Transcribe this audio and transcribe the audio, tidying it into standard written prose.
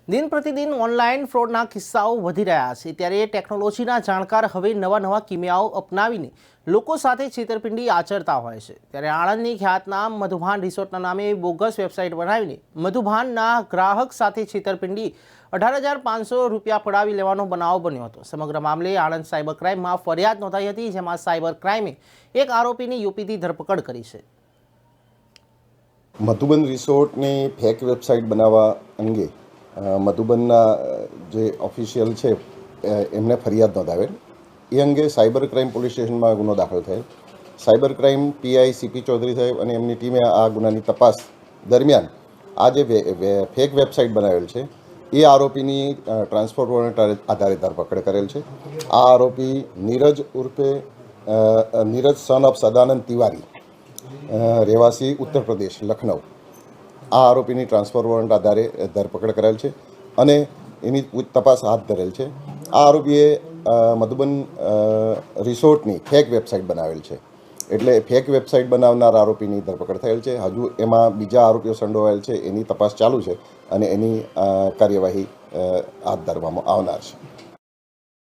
દિન પ્રતિદિન ઓનલાઈન ફ્રોડના કિસ્સાઓ વધી રહ્યા છે ત્યારે ટેકનોલોજીના જાણકાર હવે નવા કિમિયાઓ અપનાવીને લોકો સાથે છેતરપિંડી આચરતા હોય છે ત્યારે આણંદની ખ્યાતનામ મધુભાન રિસોર્ટના નામે બોગસ વેબસાઇટ બનાવીને મધુભાનના ગ્રાહક સાથે છેતરપિંડી 18,500 રૂપિયા પડાવી લેવાનો બનાવ બન્યો હતો। સમગ્ર મામલે આણંદ સાયબર ક્રાઇમમાં ફરિયાદ નોંધાઈ હતી, જેમાં સાયબર ક્રાઇમે એક આરોપીની યુપીથી ધરપકડ કરી છે। મધુબન રિસોર્ટની ફેક વેબસાઇટ બનાવવા અંગે મધુબનના જે ઓફિશિયલ છે એમને ફરિયાદ નોંધાવેલ। એ અંગે સાયબર ક્રાઇમ પોલીસ સ્ટેશનમાં ગુનો દાખલ થયેલ। Cyber crime PI C P Chaudhary સાહેબ અને એમની ટીમે આ ગુનાની તપાસ દરમિયાન આ જે ફેક વેબસાઇટ બનાવેલ છે એ આરોપીની ટ્રાન્સપોર્ટ વોરંટ આધારે ધરપકડ કરેલ છે। આ આરોપી નીરજ ઉર્ફે નીરજ સન ઓફ સદાનંદ તિવારી, રહેવાસી ઉત્તર પ્રદેશ લખનઉ, આ આરોપીની ટ્રાન્સફર વોરંટ આધારે ધરપકડ કરેલ છે અને એની તપાસ હાથ ધરેલ છે। આ આરોપીએ મધુબન રિસોર્ટની ફેક વેબસાઇટ બનાવેલ છે, એટલે ફેક વેબસાઇટ બનાવનાર આરોપીની ધરપકડ થયેલ છે। હજુ એમાં બીજા આરોપીઓ સંડોવાયેલ છે, એની તપાસ ચાલુ છે અને એની કાર્યવાહી હાથ ધરવામાં આવનાર છે।